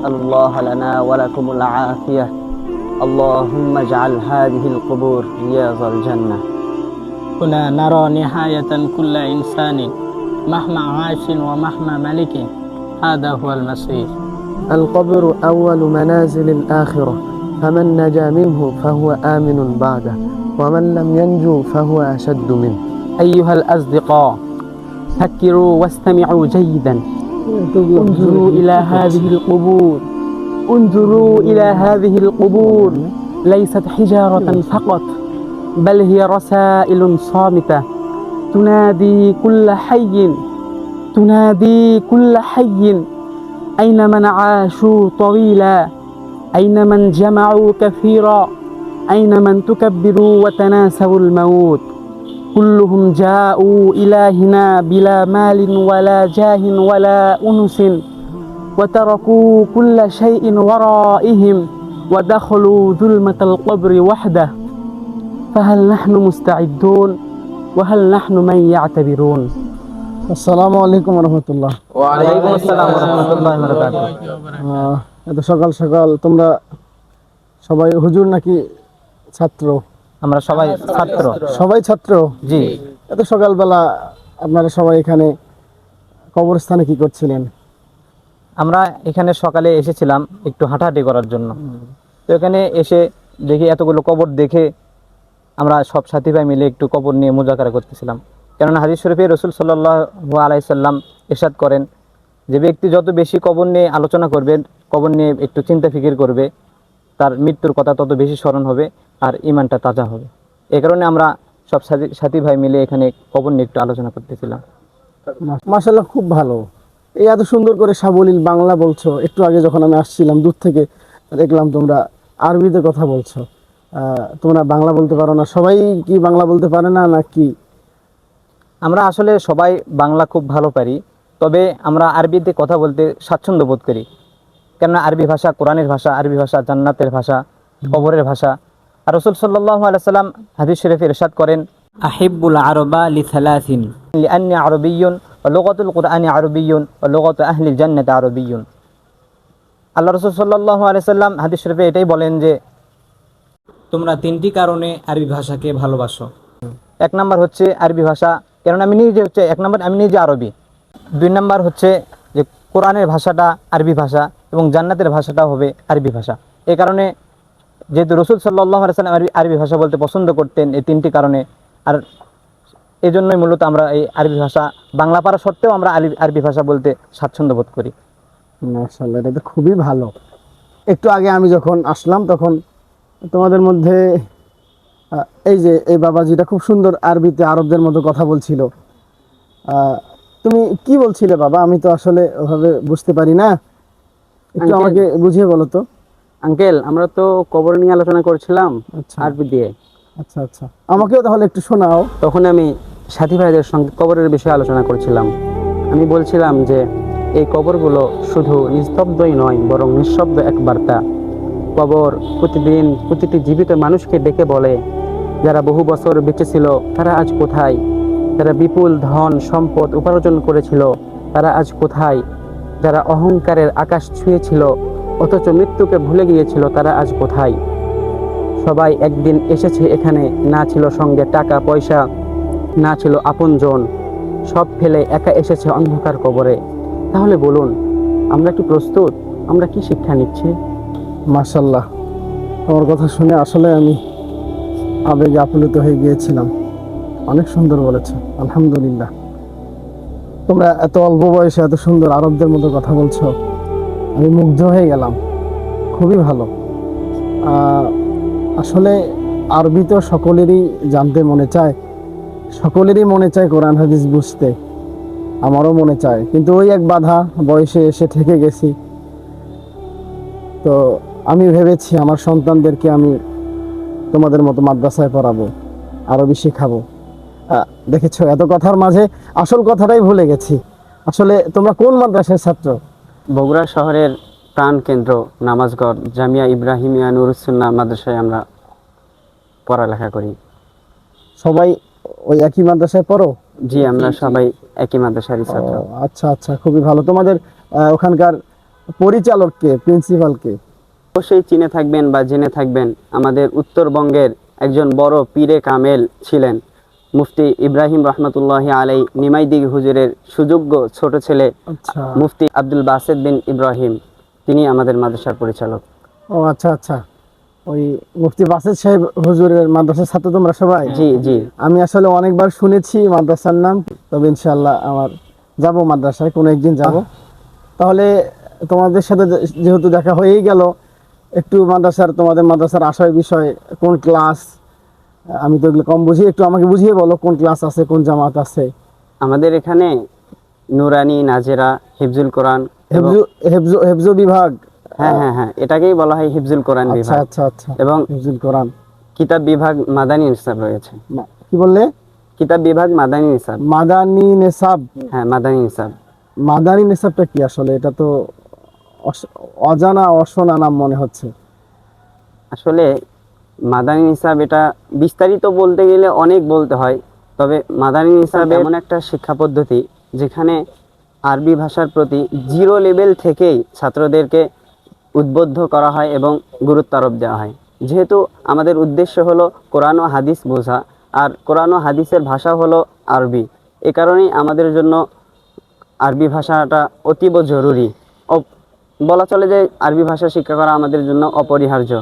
ونسأل الله لنا ولكم العافية. اللهم اجعل هذه القبور رياض الجنة. كنا نرى نهاية كل إنسان مهما عاش ومهما ملك، هذا هو المصير. القبر أول منازل الآخرة، فمن نجا منه فهو آمن بعده، ومن لم ينجو فهو أشد منه. أيها الأصدقاء، فكروا واستمعوا جيدا. انظروا إلى هذه القبور، انظروا إلى هذه القبور، ليست حجارة فقط، بل هي رسائل صامتة تنادي كل حي، تنادي كل حي. أين من عاشوا طويلا؟ أين من جمعوا كثيرا؟ أين من تكبروا وتناسوا الموت؟ كلهم جاءوا إلى هنا بلا مال ولا جاه ولا أنس، وتركوا كل شيء ورائهم ودخلوا ظلمة القبر وحده. فهل نحن مستعدون؟ وهل نحن من يعتبرون؟ আসসালামু আলাইকুম রহমতুল্লাহ। ওয়ালাইকুম আসসালাম ওয়া রাহমাতুল্লাহি ওয়া বারাকাতুহু। এত সকাল সকাল তোমরা সবাই হুজুর নাকি ছাত্র? আমরা সবাই ছাত্র। সবাই ছাত্র? জি। এত সকালবেলা আপনারা সবাই এখানে কবরস্থানে কি করছিলেন? আমরা এখানে সকালে এসেছিলাম একটু হাঁটাহাঁটি করার জন্য। তো এখানে এসে দেখি এতগুলো কবর দেখে আমরা সব সাথী ভাই মিলে একটু কবর নিয়ে মুজাকারা করতেছিলাম। কেননা হাদিস শরীফে রাসূল সাল্লাল্লাহু আলাইহি সাল্লাম ইরশাদ করেন যে ব্যক্তি যত বেশি কবর নিয়ে আলোচনা করবে, কবর নিয়ে একটু চিন্তা ফিকির করবে, তার মৃত্যুর কথা তত বেশি স্মরণ হবে আর ঈমানটা তাজা হবে। এই কারণে আমরা সব সাথী ভাই মিলে এখানে কবর নিয়ে একটু আলোচনা করতেছিলাম। মাশাআল্লাহ, খুব ভালো। এই এত সুন্দর করে সাবলীল বাংলা বলছো। একটু আগে যখন আমি আসছিলাম দূর থেকে দেখলাম তোমরা আরবিতে কথা বলছো। তোমরা বাংলা বলতে পারো না? সবাই কি বাংলা বলতে পারে না নাকি? আমরা আসলে সবাই বাংলা খুব ভালো পারি, তবে আমরা আরবিতে কথা বলতে স্বাচ্ছন্দ্য বোধ করি। কেননা আরবি ভাষা কোরআনের ভাষা, আরবি ভাষা জান্নাতের ভাষা, কবরের ভাষা। আর রাসূল সাল্লাল্লাহু আলাইহি সাল্লাম হাদিস শরীফে ইরশাদ করেন, আহিব্বুল আরবা লিসালাসিন লিআন্নি আরবিয়্যুন ওয়া লুগাতুল কুরআনি আরবিয়্যুন ওয়া লুগাতু আহলিল জান্নাতি আরবিয়্যুন। আল্লাহ রাসূল সাল্লাল্লাহু আলাইহি সাল্লাম হাদিস শরীফে এটাই বলেন যে তোমরা তিনটি কারণে আরবি ভাষাকে ভালোবাসো। এক নাম্বার হচ্ছে আরবি ভাষা, কেননা আমি নিজে হচ্ছে এক নাম্বার আমি নিজে আরবি। দুই নাম্বার হচ্ছে যে কোরআনের ভাষাটা আরবি ভাষা এবং জান্নাতের ভাষাটা হবে আরবি ভাষা। এই কারণে যেহেতু রাসূল সাল্লাল্লাহু আলাইহি সাল্লাম আরবি ভাষা বলতে পছন্দ করতেন, এই তিনটি কারণে। আর এই জন্যই মূলত আমরা এই আরবি ভাষা বাংলা পারা সত্ত্বেও আমরা আরবি ভাষা বলতে স্বাচ্ছন্দ্য বোধ করি। মাশাআল্লাহ, এটা তো খুবই ভালো। একটু আগে আমি যখন আসলাম তখন তোমাদের মধ্যে এই যে এই বাবাজিটা খুব সুন্দর আরবিতে আরবদের মতো কথা বলছিল। তুমি কি বলছিলে বাবা? আমি তো আসলে ওভাবে বুঝতে পারি না, একটু আমাকে বুঝিয়ে বলো তো। আঙ্কেল, আমরা তো কবর নিয়ে আলোচনা করছিলাম আরবি দিয়ে। আচ্ছা আচ্ছা, আমাকেও তাহলে একটু শোনাও। তখন আমি সাথী ভাইদের সঙ্গে কবরের বিষয়ে আলোচনা করছিলাম। আমি বলছিলাম যে এই কবরগুলো শুধু নিস্তব্ধই নয়, বরং নিঃশব্দ এক বার্তা। কবর প্রতিদিন প্রতিটি জীবিত মানুষকে ডেকে বলে, যারা বহু বছর বেঁচে ছিল তারা আজ কোথায়? যারা বিপুল ধন সম্পদ উপার্জন করেছিল তারা আজ কোথায়? যারা অহংকারের আকাশ ছুঁয়েছিল অথচ মৃত্যুকে ভুলে গিয়েছিল তারা আজ কোথায়? সবাই একদিন এসেছে এখানে, না ছিল সঙ্গে টাকা পয়সা, না ছিল আপনজন, সব ফেলে একা এসেছে অন্ধকার কবরে। তাহলে বলুন, আমরা কি প্রস্তুত? আমরা কি শিক্ষা নিচ্ছি? মাশাআল্লাহ, তোমার কথা শুনে আসলে আমি আবেগে আপ্লুত হয়ে গিয়েছিলাম। অনেক সুন্দর বলেছো, আলহামদুলিল্লাহ। তোমরা এত অল্প বয়সে এত সুন্দর আরবদের মতো কথা বলছো, আমি মুগ্ধ হয়ে গেলাম। খুবই ভালো। আসলে আরবি তো সকলেরই জানতে মনে চায়, সকলেরই মনে চায় কোরআন হাদিস বুঝতে, আমারও মনে চায়, কিন্তু ওই এক বাধা, বয়সে এসে ঠেকে গেছি। তো আমি ভেবেছি আমার সন্তানদেরকে আমি তোমাদের মতো মাদ্রাসায় পড়াবো, আরবি শেখাবো। দেখেছো, এত কথার মাঝে আসল কথাটাই ভুলে গেছি। আসলে তোমরা কোন মাদ্রাসার ছাত্র? বগুড়া শহরের প্রাণ কেন্দ্র নামাজগড় জামিয়া ইব্রাহিমিয়া নুরুস সুন্নাহ মাদ্রাসায় আমরা পড়ালেখা করি। সবাই ওই একই মাদ্রাসায় পড়ো? জি, আমরা সবাই একই মাদ্রাসারই ছাত্র। আচ্ছা আচ্ছা, খুবই ভালো। তোমাদের ওখানকার পরিচালককে, প্রিন্সিপালকে? অবশ্যই চিনে থাকবেন বা জেনে থাকবেন, আমাদের উত্তরবঙ্গের একজন বড় পীরে কামেল ছিলেন মুফতি ইব্রাহিম রহমতুল্লাহি আলাই নিমাইদিগ হুজুরের সুযোগ্য ছোট ছেলে আচ্ছা। মুফতি আব্দুল বাসেদ বিন ইব্রাহিম, তিনি আমাদের মাদ্রাসার পরিচালক। ও আচ্ছা আচ্ছা, ওই মুফতি বাসেদ সাহেব হুজুরের মাদ্রাসার ছাত্র তোমরা সবাই? জি জি। আমি আসলে অনেকবার শুনেছি মাদ্রাসার নাম, তবে ইনশাআল্লাহ আমার যাব মাদ্রাসায়, কোনো একদিন যাব। তাহলে তোমাদের সাথে যেহেতু দেখা হয়েই গেল, একটু তোমাদের মাদ্রাসার আশার বিষয়, কোন ক্লাস, আমি তো এগুলো কম বুঝি, একটু আমাকে বুঝিয়ে বলো কোন ক্লাস আছে, কোন জামাত আছে। আমাদের এখানে নুরানি, নাজেরা, হিফজুল কোরআন এবং হেফজু বিভাগ? হ্যাঁ হ্যাঁ হ্যাঁ, এটাকেই বলা হয় হিফজুল কোরআন আচ্ছা বিভাগ। আচ্ছা আচ্ছা, এবং হেফজুল কোরআন। কিতাব বিভাগ মাদানী নিসাব রয়েছে। কি বললে? কিতাব বিভাগ মাদানী নিসাব। মাদানী নেসাব? হ্যাঁ, মাদানী নিসাব। মাদানী নেসাবটা কি আসলে? এটা তো অজানা অশোনা নাম মনে হচ্ছে। আসলে মাদানী নিসাব এটা বিস্তারিত বলতে গেলে অনেক বলতে হয়, তবে মাদানী নিসাব এমন একটা শিক্ষা পদ্ধতি যেখানে আরবি ভাষার প্রতি জিরো লেভেল থেকেই ছাত্রদেরকে উদ্বুদ্ধ করা হয় এবং গুরুত্ব আরোপ দেওয়া হয়। যেহেতু আমাদের উদ্দেশ্য হলো কোরআন ও হাদিস বোঝা, আর কোরআন ও হাদিসের ভাষা হলো আরবি, এ কারণেই আমাদের জন্য আরবি ভাষাটা অতীব জরুরি। বলা চলে যে আরবি ভাষা শিক্ষা করা আমাদের জন্য অপরিহার্য।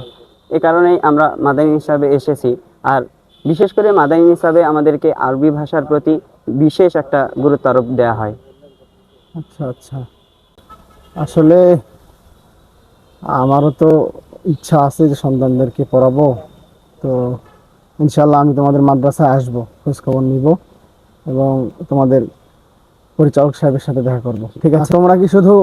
এ কারণেই আমরা মাদানী হিসাবে এসেছি। আর বিশেষ করে মাদানী হিসাবে আমাদেরকে আরবি ভাষার প্রতি বিশেষ একটা গুরুত্ব আরোপ দেওয়া হয়। আচ্ছা আচ্ছা, আসলে আমারও তো ইচ্ছা আছে যে সন্তানদেরকে পড়াবো, তো ইনশাল্লাহ আমি তোমাদের মাদ্রাসায় আসবো, খোঁজখবর নিব এবং তোমাদের পরিচালক সাহেবের সাথে দেখা করব। ঠিক আছে? তোমরা কি শুধু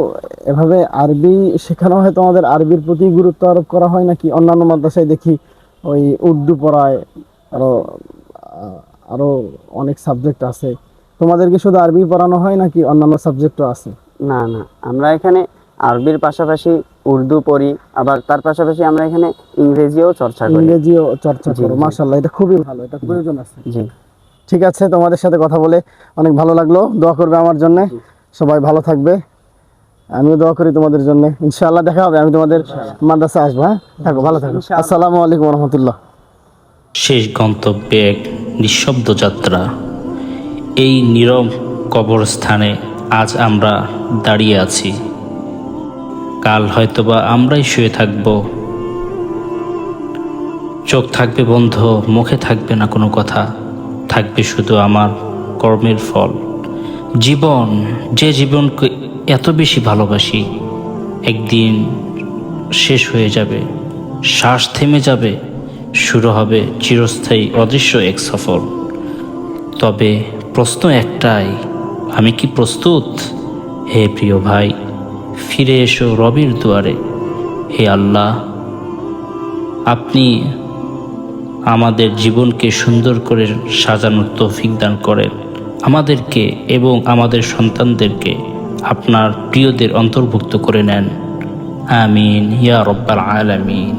এভাবে আরবি শেখানো হয়, তোমাদের আরবির প্রতি গুরুত্ব আরোপ করা হয় নাকি অন্যান্য মাদ্রাসায় দেখি ওই উর্দু পড়ায়, আরো আরো অনেক সাবজেক্ট আছে, তোমাদের কি শুধু আরবি পড়ানো হয় নাকি অন্যান্য সাবজেক্টও আছে? না না, আমরা এখানে আরবির পাশাপাশি উর্দু পড়ি, আবার তার পাশাপাশি আমরা এখানে ইংরেজিও চর্চা করি। ইংরেজিও চর্চা জি, করো? জি। মাশাআল্লাহ, এটা খুবই ভালো, এটা প্রয়োজন আছে। জি। ঠিক আছে, তোমাদের সাথে কথা বলে অনেক ভালো লাগলো। দোয়া করবে আমার জন্য, সবাই ভালো থাকবে, আমিও দোয়া করি তোমাদের জন্য। ইনশাআল্লাহ দেখা হবে, আমি তোমাদের মাদ্রাসায় আসবো। হ্যাঁ, থাকো, ভালো থাকো। আসসালামু আলাইকুম রহমতুল্লাহ। শেষ গন্তব্যে এক নিঃশব্দ যাত্রা। এই নীরব কবরস্থানে আজ আমরা দাঁড়িয়ে আছি, কাল হয়তোবা আমরাই শুয়ে থাকব। চোখ থাকবে বন্ধ, মুখে থাকবে না কোনো কথা, থাকবে শুধু আমার কর্মের ফল। জীবন, যে জীবনকে এত বেশি ভালোবাসি, একদিন শেষ হয়ে যাবে, শ্বাস থেমে যাবে, শুরু হবে চিরস্থায়ী অদৃশ্য এক সফর। তবে প্রশ্ন একটাই, আমি কি প্রস্তুত? হে প্রিয় ভাই, ফিরে এসো রবির দুয়ারে। হে আল্লাহ, আপনি আমাদের জীবনকে সুন্দর করে সাজানোর তৌফিক দান করেন। আমাদেরকে এবং আমাদের সন্তানদেরকে আপনার প্রিয়দের অন্তর্ভুক্ত করে নেন। আমিন ইয়া রব্বাল আলামিন।